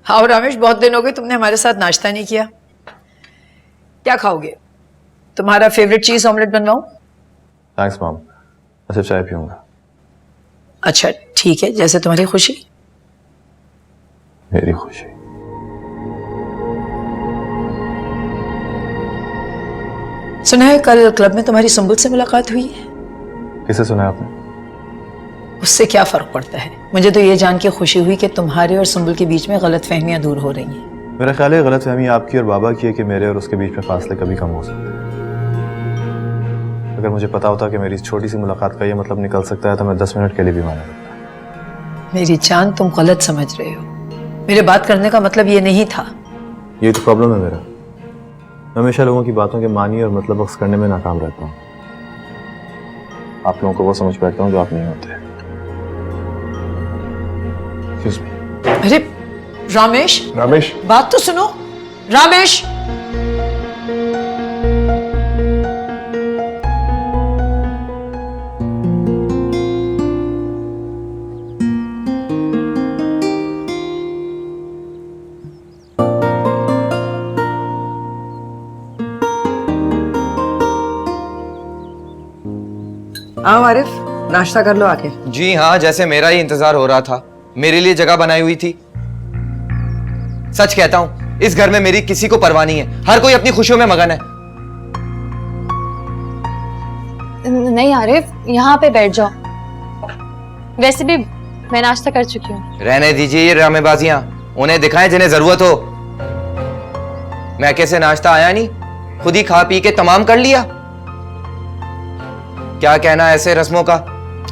हाँ रमेश, बहुत दिन हो गए तुमने हमारे साथ नाश्ता नहीं किया। क्या खाओगे? तुम्हारा फेवरेट चीज ऑमलेट बनवाऊं? थैंक्स मॉम, मैं सिर्फ चाय पीऊंगा। अच्छा ठीक है, जैसे तुम्हारी खुशी। मेरी खुशी। सुना है कल क्लब में तुम्हारी सुंबुल से मुलाकात हुई है। किसे सुना है आपने? उससे क्या फर्क पड़ता है, मुझे तो ये जान के खुशी हुई कि तुम्हारे और सुंबुल के बीच में गलतफहमियां दूर हो रही हैं। मेरा ख्याल है गलतफहमी आपकी और बाबा की है कि मेरे और उसके बीच में फासले कभी कम हो सकते हैं। अगर मुझे पता होता कि मेरी इस छोटी सी मुलाकात का ये मतलब निकल सकता है तो मैं 10 मिनट के लिए भी माना करता। मेरी जान, तुम गलत समझ रहे हो। मेरे बात करने का मतलब ये नहीं था। ये तो प्रॉब्लम है मेरा, मैं हमेशा लोगों की बातों के मानी और मतलब अक्स करने में नाकाम रहता हूँ। आप लोगों को वो समझ बैठता हूँ जो आप नहीं होते। Excuse me। अरे रामेश, रमेश, बात तो सुनो। रामेश, आओ आरिफ, नाश्ता कर लो आके। जी हाँ, जैसे मेरा ही इंतजार हो रहा था। मेरे लिए जगह बनाई हुई थी। सच कहता हूं, इस घर में मेरी किसी को परवाह नहीं है। हर कोई अपनी खुशियों में मगन है। नहीं आरिफ, यहाँ पे बैठ जाओ। वैसे भी मैं नाश्ता कर चुकी हूँ। रहने दीजिए ये ड्रामेबाजियां, उन्हें दिखाएं जिन्हें जरूरत हो। मैं कैसे नाश्ता आया नहीं, खुद ही खा पी के तमाम कर लिया। क्या कहना ऐसे रस्मों का?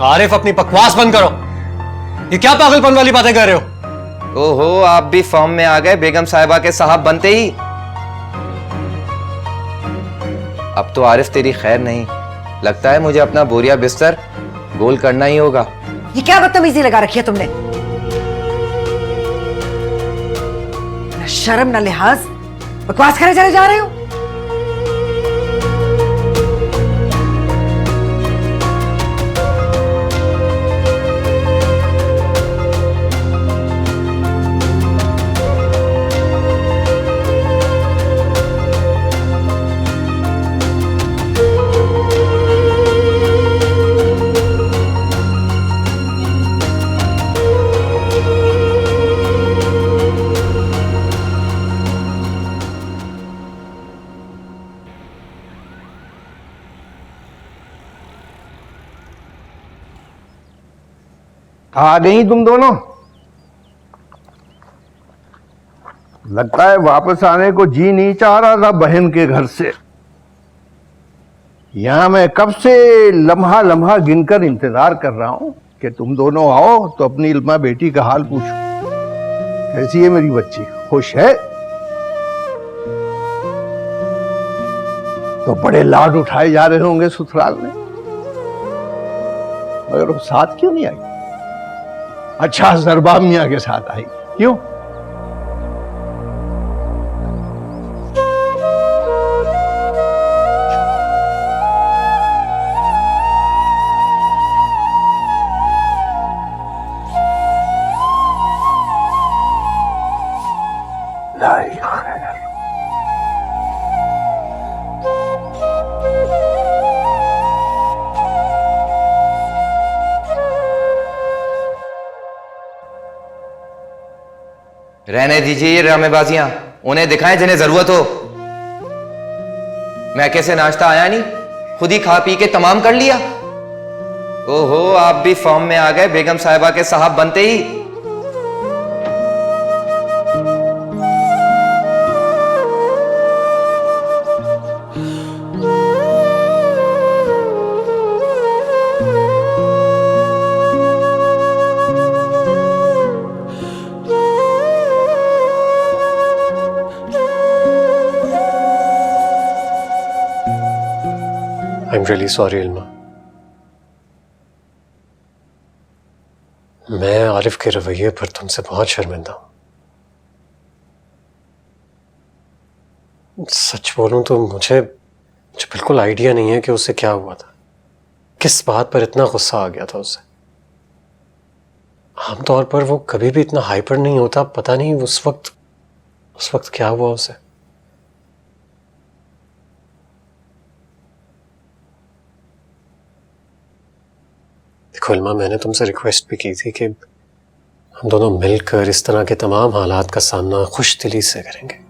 आरिफ अपनी बकवास बंद करो। ये क्या पागलपन वाली बातें कर रहे हो? ओहो, आप भी फॉर्म में आ गए बेगम साहिबा के साहब बनते ही। अब तो आरिफ तेरी खैर नहीं, लगता है मुझे अपना बोरिया बिस्तर गोल करना ही होगा। ये क्या बदतमीजी लगा रखी है तुमने? ना शर्म ना लिहाज, बकवास करे चले जा रहे हो। आ गई तुम दोनों? लगता है वापस आने को जी नहीं चाह रहा था बहन के घर से। यहां मैं कब से लम्हा लम्हा गिनकर इंतजार कर रहा हूं कि तुम दोनों आओ तो अपनी इल्मा बेटी का हाल पूछो। कैसी है मेरी बच्ची, खुश है? तो बड़े लाड उठाए जा रहे होंगे ससुराल में, मगर वो साथ क्यों नहीं आई? अच्छा, जरबा मियां के साथ आई, क्यों? लाई खैर। रहने दीजिए ये ड्रामेबाजियां, उन्हें दिखाएं जिन्हें जरूरत हो। मैं कैसे नाश्ता आया नहीं, खुद ही खा पी के तमाम कर लिया। ओहो, आप भी फॉर्म में आ गए बेगम साहिबा के साहब बनते ही। I'm really sorry इल्मा। मैं आरिफ के रवैये पर तुमसे बहुत शर्मिंदा हूं। सच बोलूं तो मुझे बिल्कुल आइडिया नहीं है कि उससे क्या हुआ था, किस बात पर इतना गुस्सा आ गया था उससे। आमतौर पर वो कभी भी इतना हाइपर नहीं होता, पता नहीं उस वक्त क्या हुआ उसे। देखो इल्मा, मैंने तुमसे रिक्वेस्ट भी की थी कि हम दोनों मिलकर इस तरह के तमाम हालात का सामना खुश दिली से करेंगे।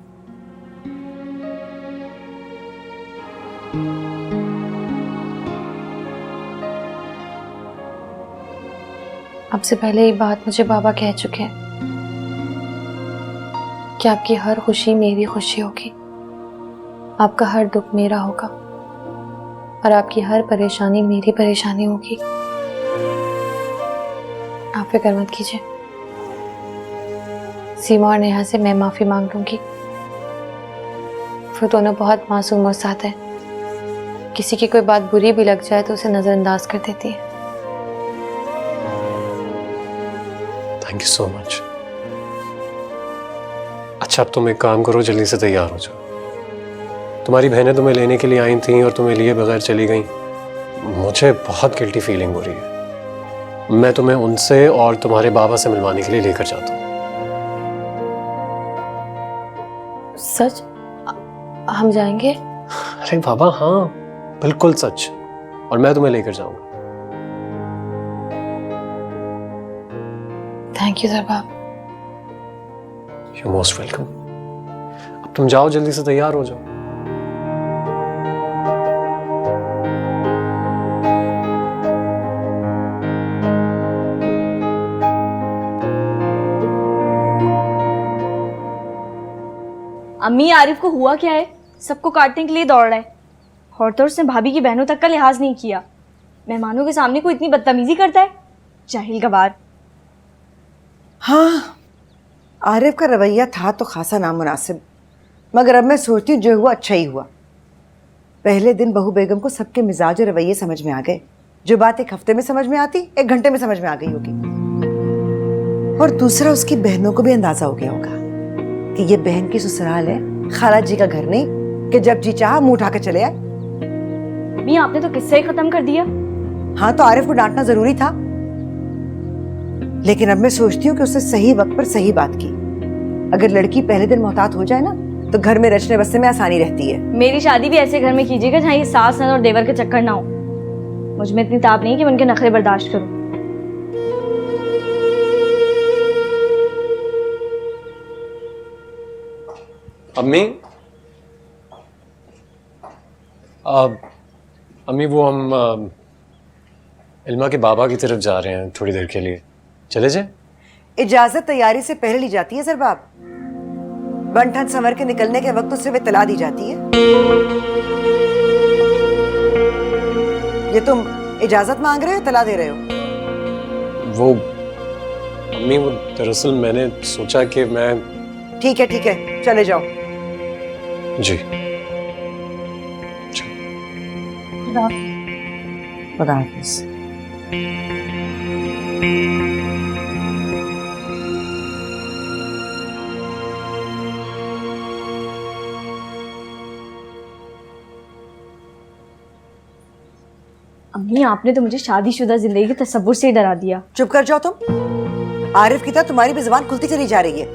आपसे पहले ये बात मुझे बाबा कह चुके हैं कि आपकी हर खुशी मेरी खुशी होगी, आपका हर दुख मेरा होगा और आपकी हर परेशानी मेरी परेशानी होगी। आप फिक्र मत कीजिए। सीमा और नेहा से मैं माफी मांग लूंगी। वो दोनों बहुत मासूम और साथ है, किसी की कोई बात बुरी भी लग जाए तो उसे नजरअंदाज कर देती है। Thank you so much. अच्छा अब तुम एक काम करो, जल्दी से तैयार हो जाओ। तुम्हारी बहनें तुम्हें लेने के लिए आई थीं और तुम्हें लिए बगैर चली गईं। मुझे बहुत गिल्टी फीलिंग हो रही है। मैं तुम्हें उनसे और तुम्हारे बाबा से मिलवाने के लिए लेकर जाता हूँ। सच? हम जाएंगे? अरे बाबा हाँ, बिल्कुल सच। और मैं तुम्हें लेकर जाऊंगा। थैंक यू सरबाब। You most welcome. अब तुम जाओ, जल्दी से तैयार हो जाओ। अम्मी, आरिफ को हुआ क्या है? सबको काटने के लिए दौड़ रहा है और तो उसने भाभी की बहनों तक का लिहाज नहीं किया। मेहमानों के सामने को इतनी बदतमीजी करता है, जाहिल गवार। हाँ, आरिफ का रवैया था तो खासा नामुनासिब, मगर अब मैं सोचती हूँ जो हुआ अच्छा ही हुआ। पहले दिन बहू बेगम को सबके मिजाज और रवैये समझ में आ गए। जो बात एक हफ्ते में समझ में आती, 1 घंटे में समझ में आ गई होगी। और दूसरा, उसकी बहनों को भी अंदाजा हो गया होगा कि ये बहन की ससुराल है, खाला जी का घर नहीं कि जब जी चाहा मुंह उठा के चले आए। अम्मी, आपने तो किस्सा ही खत्म कर दिया। हाँ, तो आरिफ को डांटना जरूरी था, लेकिन अब मैं सोचती हूँ कि उसने सही वक्त पर सही बात की। अगर लड़की पहले दिन मोहतात हो जाए ना, तो घर में रचने बसने में आसानी रहती है। मेरी शादी भी ऐसे घर में कीजिएगा जहाँ ये सास ननद और देवर के चक्कर ना हो। मुझ में इतनी ताब नहीं कि मैं उनके नखरे बर्दाश्त करूं। अम्मी, अम्मी वो हम इल्मा के बाबा की तरफ जा रहे हैं थोड़ी देर के लिए, चले जाए? इजाजत तैयारी से पहले ली जाती है सरबाब। बन ठन संवर के निकलने के वक्त तो सिर्फ इत्तला दी जाती है। ये तुम इजाजत मांग रहे हो, इत्तला दे रहे हो? वो अम्मी, वो दरअसल मैंने सोचा कि मैं। ठीक है, चले जाओ। जी। खुदा हाफिज। अम्मी, आपने तो मुझे शादीशुदा जिंदगी के तस्वुर से ही डरा दिया। चुप कर जाओ तुम। आरिफ की तरह तुम्हारी भी जुबान खुलती चली जा रही है।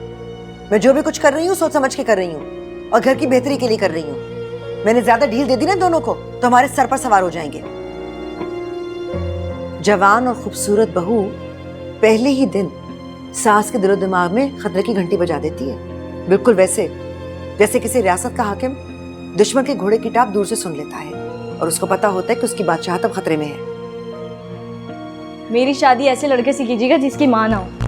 मैं जो भी कुछ कर रही हूँ सोच समझ के कर रही हूँ और घर की बेहतरी के लिए कर रही हूँ। मैंने ज्यादा ढील दे दी ना दोनों को तो हमारे सर पर सवार हो जाएंगे। जवान और खूबसूरत बहू पहले ही दिन सास के दिलो दिमाग में खतरे की घंटी बजा देती है, बिल्कुल वैसे जैसे किसी रियासत का हाकिम दुश्मन के घोड़े की टाप दूर से सुन लेता है और उसको पता होता है कि उसकी बादशाहत अब खतरे में है। मेरी शादी ऐसे लड़के से कीजिएगा जिसकी मां ना हो।